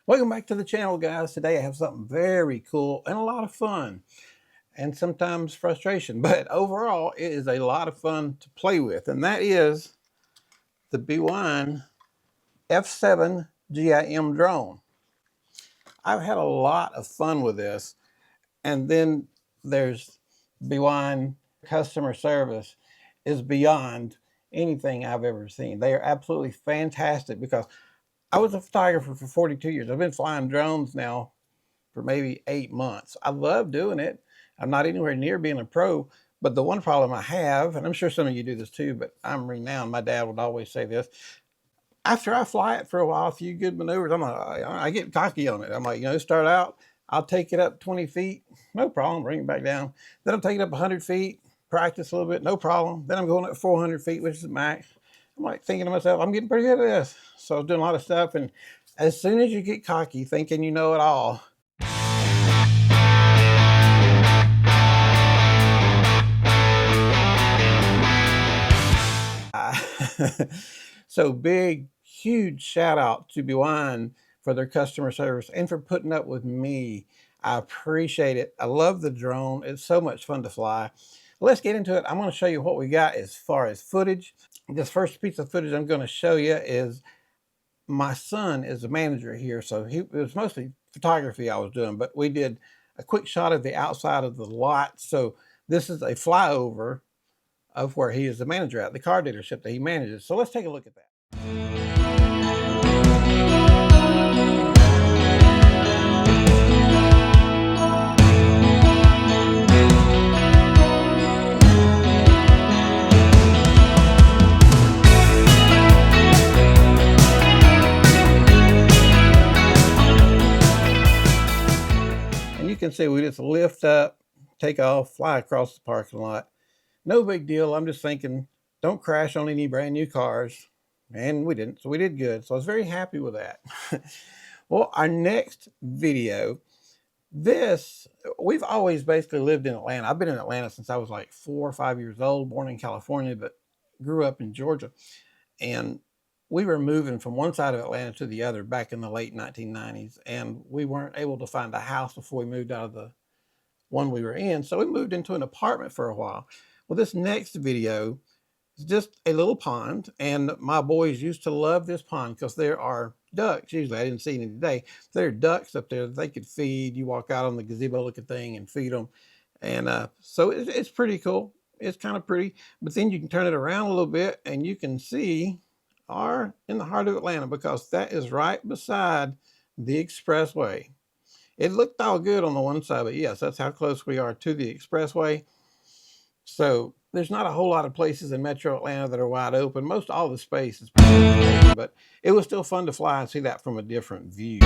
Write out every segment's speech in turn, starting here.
Welcome back to the channel, guys. Today I have something very cool and a lot of fun and sometimes frustration, but overall it is a lot of fun to play with, and that is the BWINE F7GIM drone. I've had a lot of fun with this, and then there's BWINE customer service is beyond anything I've ever seen. They are absolutely fantastic because I was a photographer for 42 years. I've been flying drones now for maybe 8 months. I love doing it. I'm not anywhere near being a pro, but the one problem I have, and I'm sure some of you do this too, but I'm renowned. My dad would always say this. After I fly it for a while, a few good maneuvers, I get cocky on it. I'm like, start out, I'll take it up 20 feet, no problem, bring it back down. Then I'll take it up 100 feet, practice a little bit, no problem. Then I'm going up 400 feet, which is the max. I'm like thinking to myself, I'm getting pretty good at this. So I was doing a lot of stuff, and as soon as you get cocky, thinking you know it all, so big, huge shout out to BWINE for their customer service and for putting up with me. I appreciate it. I love the drone. It's so much fun to fly. Let's get into it. I'm going to show you what we got as far as footage. This first piece of footage I'm going to show you is my son is the manager here, so it was mostly photography I was doing, but we did a quick shot of the outside of the lot. So this is a flyover of where he is the manager at, the car dealership that he manages. So let's take a look at that. And you can see we just lift up, take off, fly across the parking lot. No big deal. I'm just thinking, don't crash on any brand new cars. And we didn't, so we did good. So I was very happy with that. Well, our next video, we've always basically lived in Atlanta. I've been in Atlanta since I was like 4 or 5 years old, born in California, but grew up in Georgia. And we were moving from one side of Atlanta to the other back in the late 1990s. And we weren't able to find a house before we moved out of the one we were in. So we moved into an apartment for a while. Well, this next video is just a little pond, and my boys used to love this pond because there are ducks. Usually I didn't see any today. There are ducks up there that they could feed. You walk out on the gazebo looking thing and feed them. And so it's pretty cool. It's kind of pretty, but then you can turn it around a little bit and you can see are in the heart of Atlanta, because that is right beside the expressway. It looked all good on the one side, but yes, that's how close we are to the expressway. So there's not a whole lot of places in Metro Atlanta that are wide open. Most all the space is pretty open, but it was still fun to fly and see that from a different view.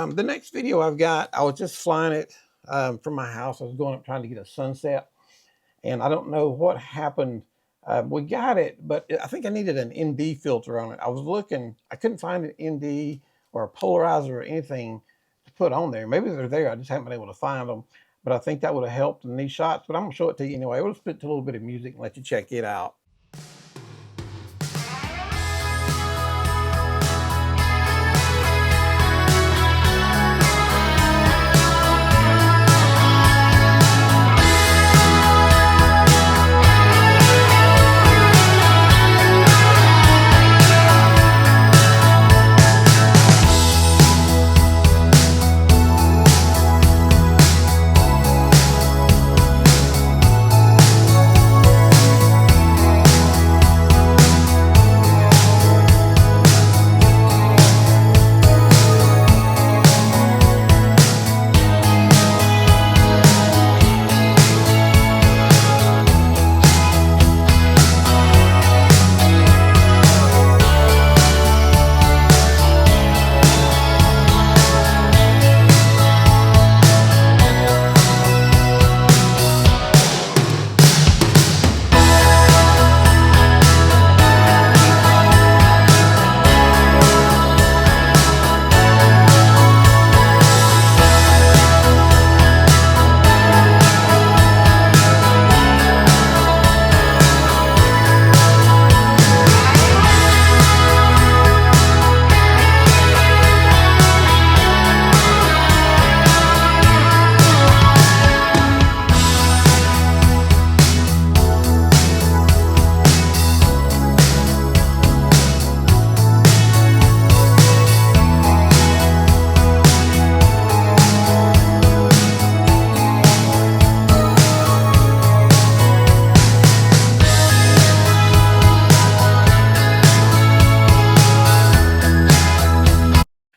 The next video I've got, I was just flying it from my house. I was going up trying to get a sunset, and I don't know what happened. We got it, but I think I needed an ND filter on it. I was looking, I couldn't find an ND or a polarizer or anything to put on there. Maybe they're there, I just haven't been able to find them. But I think that would have helped in these shots, but I'm gonna show it to you anyway. We'll split to a little bit of music and let you check it out.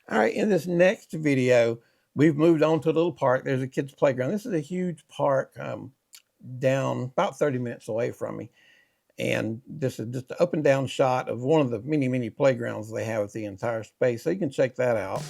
All right, in this next video, we've moved on to a little park. There's a kids' playground. This is a huge park down about 30 minutes away from me. And this is just an up and down shot of one of the many, many playgrounds they have at the entire space. So you can check that out.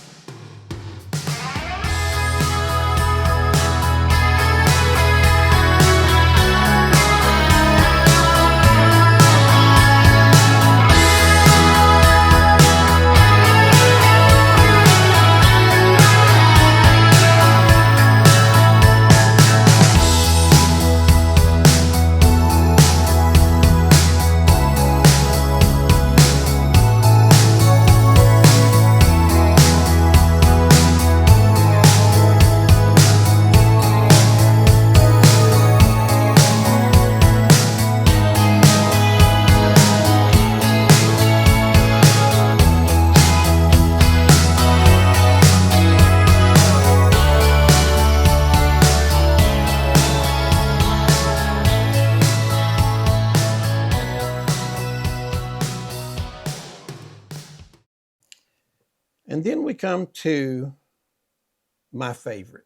And then we come to my favorite.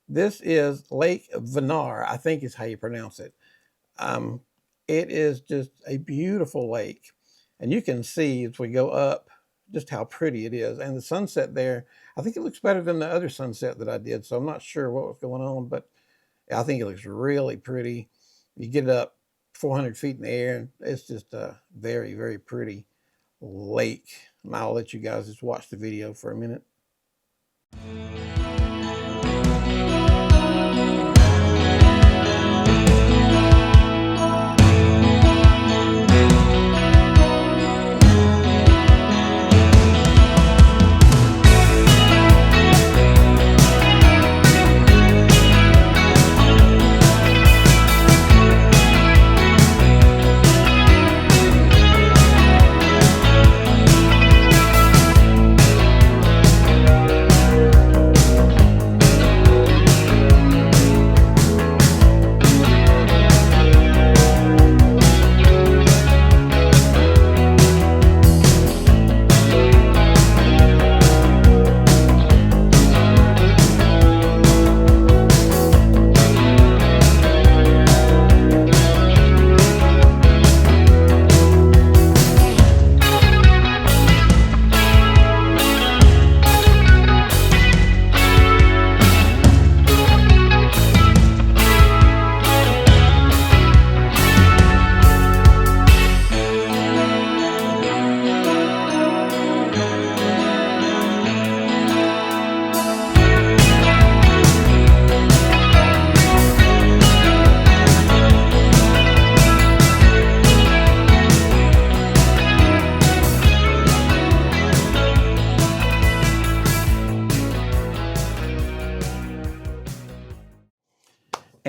This is Lake Venar, I think is how you pronounce it. It is just a beautiful lake. And you can see as we go up just how pretty it is. And the sunset there, I think it looks better than the other sunset that I did. So I'm not sure what was going on, but I think it looks really pretty. You get it up 400 feet in the air, and it's just a very, very pretty lake. And I'll let you guys just watch the video for a minute.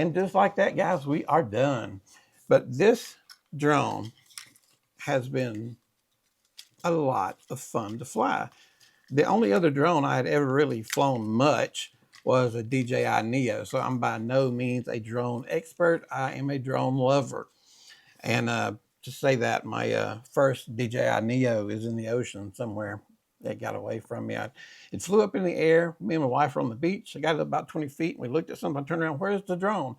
And just like that, guys, we are done. But this drone has been a lot of fun to fly. The only other drone I had ever really flown much was a DJI Neo. So I'm by no means a drone expert. I am a drone lover. And to say that, my first DJI Neo is in the ocean somewhere. It got away from me. It flew up in the air. Me and my wife were on the beach. I got it about 20 feet. And we looked at something. I turned around. Where's the drone?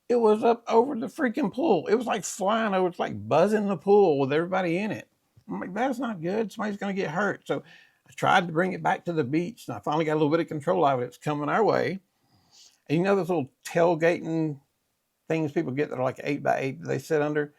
It was up over the freaking pool. It was like flying over. It's like buzzing the pool with everybody in it. I'm like, that's not good. Somebody's going to get hurt. So I tried to bring it back to the beach, and I finally got a little bit of control of it. It's coming our way. And you know those little tailgating things people get that are like 8x8 that they sit under?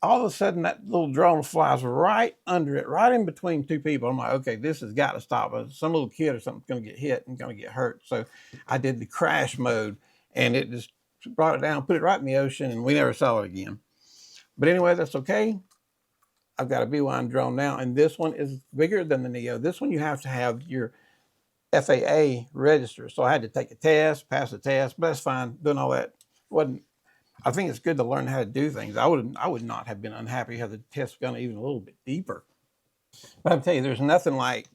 All of a sudden, that little drone flies right under it, right in between two people. I'm like, okay, this has got to stop. Some little kid or something's going to get hit and going to get hurt. So I did the crash mode, and it just brought it down, put it right in the ocean, and we never saw it again. But anyway, that's okay. I've got a BWINE drone now, and this one is bigger than the Neo. This one you have to have your FAA register. So I had to take a test, pass the test, but that's fine. Doing all that wasn't. I think it's good to learn how to do things. I would not have been unhappy had the test gone even a little bit deeper. But I'll tell you, there's nothing like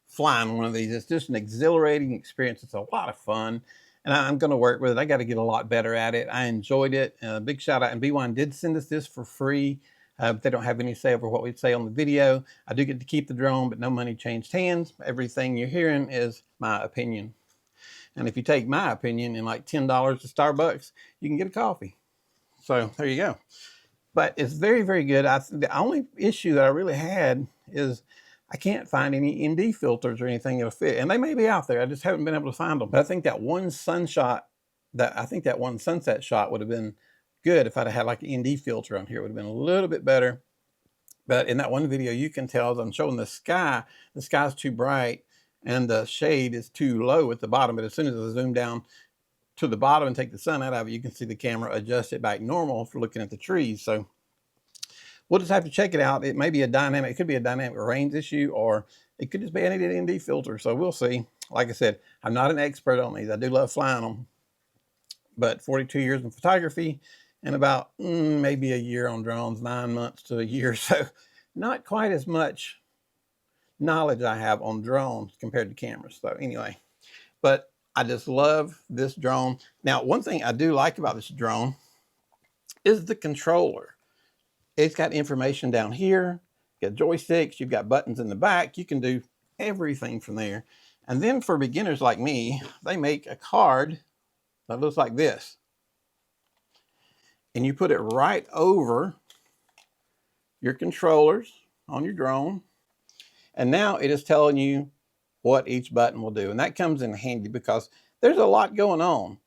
flying one of these. It's just an exhilarating experience. It's a lot of fun, and I'm going to work with it. I got to get a lot better at it. I enjoyed it. Big shout out. And BWINE did send us this for free. But they don't have any say over what we'd say on the video. I do get to keep the drone, but no money changed hands. Everything you're hearing is my opinion. And if you take my opinion and like $10 to Starbucks, you can get a coffee. So there you go. But it's very, very good. The only issue that I really had is I can't find any ND filters or anything that'll fit. And they may be out there. I just haven't been able to find them. But I think that one sunset shot would have been good if I'd have had like an ND filter on here. It would have been a little bit better. But in that one video, you can tell as I'm showing the sky's too bright and the shade is too low at the bottom. But as soon as I zoom down to the bottom and take the sun out of it, you can see the camera adjust it back normal for looking at the trees. So we'll just have to check it out. It may be it could be a dynamic range issue, or it could just be an ND filter. So we'll see. Like I said, I'm not an expert on these. I do love flying them, but 42 years in photography and about maybe a year on drones, 9 months to a year. So not quite as much knowledge I have on drones compared to cameras. So anyway, but I just love this drone. Now, one thing I do like about this drone is the controller. It's got information down here. You've got joysticks. You've got buttons in the back. You can do everything from there. And then for beginners like me, they make a card that looks like this. And you put it right over your controllers on your drone. And now it is telling you what each button will do. And that comes in handy because there's a lot going on.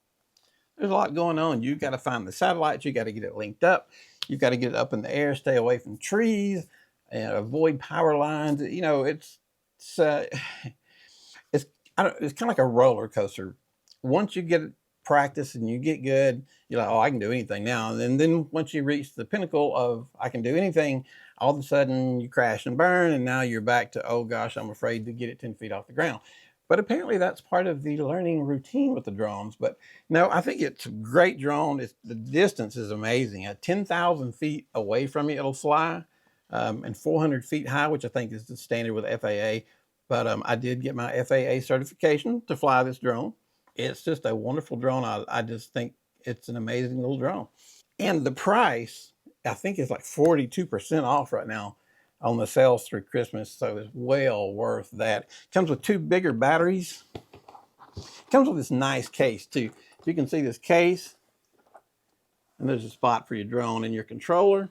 There's a lot going on. You've got to find the satellites. You got to get it linked up. You've got to get it up in the air, stay away from trees, and avoid power lines. You know, it's kind of like a roller coaster. Once you get practice and you get good, you're like, oh, I can do anything now. And then once you reach the pinnacle of I can do anything, all of a sudden you crash and burn, and now you're back to, oh gosh, I'm afraid to get it 10 feet off the ground. But apparently that's part of the learning routine with the drones. But no, I think it's a great drone. The distance is amazing. At 10,000 feet away from you, it'll fly, and 400 feet high, which I think is the standard with FAA. But I did get my FAA certification to fly this drone. It's just a wonderful drone. I just think it's an amazing little drone. And the price, I think, is like 42% off right now on the sales through Christmas. So it's well worth that. It comes with 2 bigger batteries. It comes with this nice case too. So you can see this case, and there's a spot for your drone and your controller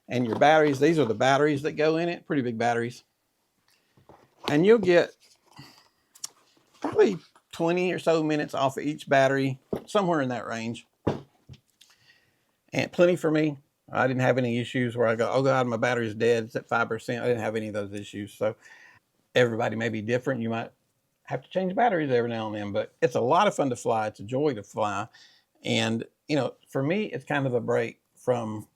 and your batteries. These are the batteries that go in it, pretty big batteries. And you'll get probably 20 or so minutes off of each battery, somewhere in that range. And plenty for me. I didn't have any issues where I go, oh God, my battery's dead. It's at 5%. I didn't have any of those issues. So everybody may be different. You might have to change batteries every now and then, but it's a lot of fun to fly. It's a joy to fly. And, you know, for me, it's kind of a break from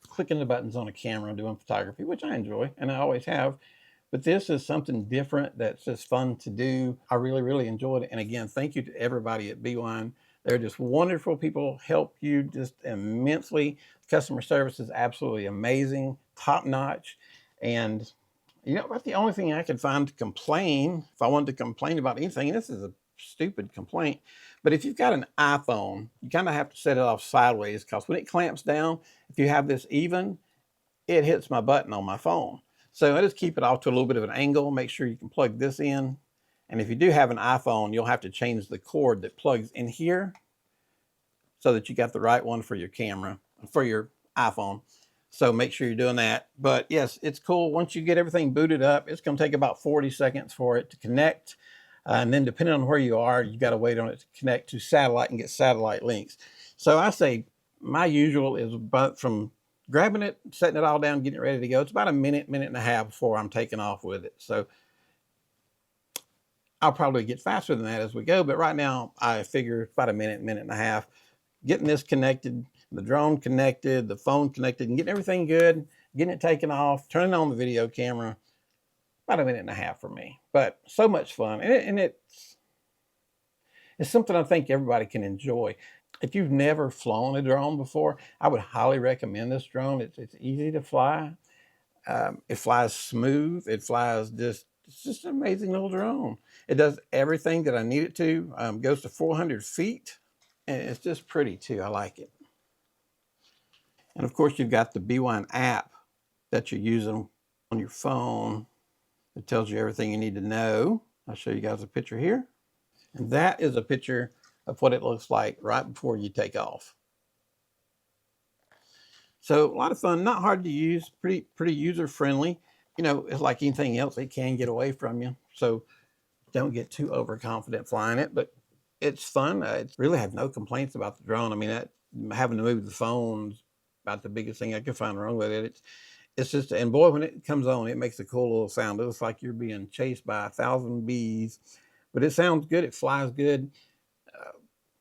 clicking the buttons on a camera and doing photography, which I enjoy and I always have. But this is something different that's just fun to do. I really, really enjoyed it. And again, thank you to everybody at BWINE They're just wonderful people, help you just immensely. Customer service is absolutely amazing, top notch. And you know, about the only thing I could find to complain, if I wanted to complain about anything, this is a stupid complaint, but if you've got an iPhone, you kind of have to set it off sideways, because when it clamps down, if you have this even, it hits my button on my phone. So I just keep it off to a little bit of an angle, make sure you can plug this in. And if you do have an iPhone, you'll have to change the cord that plugs in here so that you got the right one for your camera, for your iPhone. So make sure you're doing that. But yes, it's cool. Once you get everything booted up, it's going to take about 40 seconds for it to connect. And then depending on where you are, you got to wait on it to connect to satellite and get satellite links. So I say my usual is about from grabbing it, setting it all down, getting it ready to go. It's about a minute, minute and a half before I'm taking off with it. So I'll probably get faster than that as we go. But right now I figure about a minute, minute and a half. Getting this connected, the drone connected, the phone connected, and getting everything good, getting it taken off, turning on the video camera, about a minute and a half for me. But so much fun. And it's something I think everybody can enjoy. If you've never flown a drone before, I would highly recommend this drone. It's easy to fly. It flies smooth. It flies it's just an amazing little drone. It does everything that I need it to. Goes to 400 feet. And it's just pretty too. I like it. And of course, you've got the BWINE app that you're using on your phone. It tells you everything you need to know. I'll show you guys a picture here. And that is a picture of what it looks like right before you take off. So a lot of fun, not hard to use, pretty user friendly. You know, it's like anything else, it can get away from you. So don't get too overconfident flying it, but it's fun. I really have no complaints about the drone. I mean, having to move the phone's about the biggest thing I could find wrong with it. It's just, and boy, when it comes on, it makes a cool little sound. It looks like you're being chased by 1,000 bees, but it sounds good. It flies good.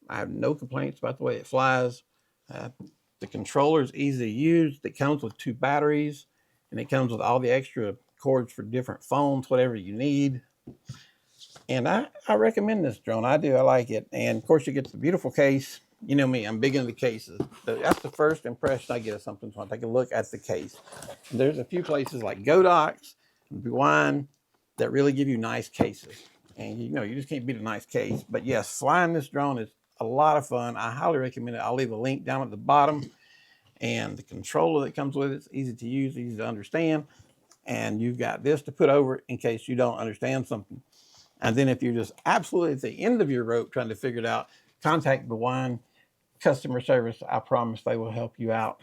I have no complaints about the way it flies. The controller is easy to use. It comes with 2 batteries, and it comes with all the extra cords for different phones, whatever you need. And I recommend this drone. I do. I like it. And of course, you get the beautiful case. You know me, I'm big into the cases. That's the first impression I get of something. So I take a look at the case. And there's a few places like GoDocs and BWINE that really give you nice cases. And you know, you just can't beat a nice case. But yes, flying this drone is a lot of fun. I highly recommend it. I'll leave a link down at the bottom. And the controller that comes with it is easy to use, easy to understand. And you've got this to put over in case you don't understand something. And then if you're just absolutely at the end of your rope trying to figure it out, contact the BWINE customer service. I promise they will help you out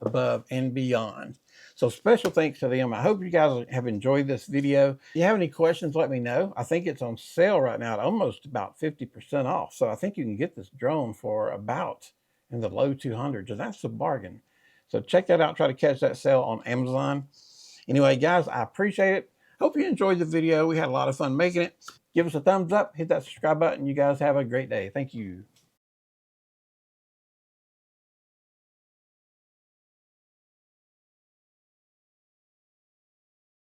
above and beyond. So special thanks to them. I hope you guys have enjoyed this video. If you have any questions, let me know. I think it's on sale right now at almost about 50% off. So I think you can get this drone for about in the low 200s, and that's a bargain. So check that out. Try to catch that sale on Amazon. Anyway, guys, I appreciate it. Hope you enjoyed the video. We had a lot of fun making it. Give us a thumbs up, hit that subscribe button. You guys have a great day. Thank you.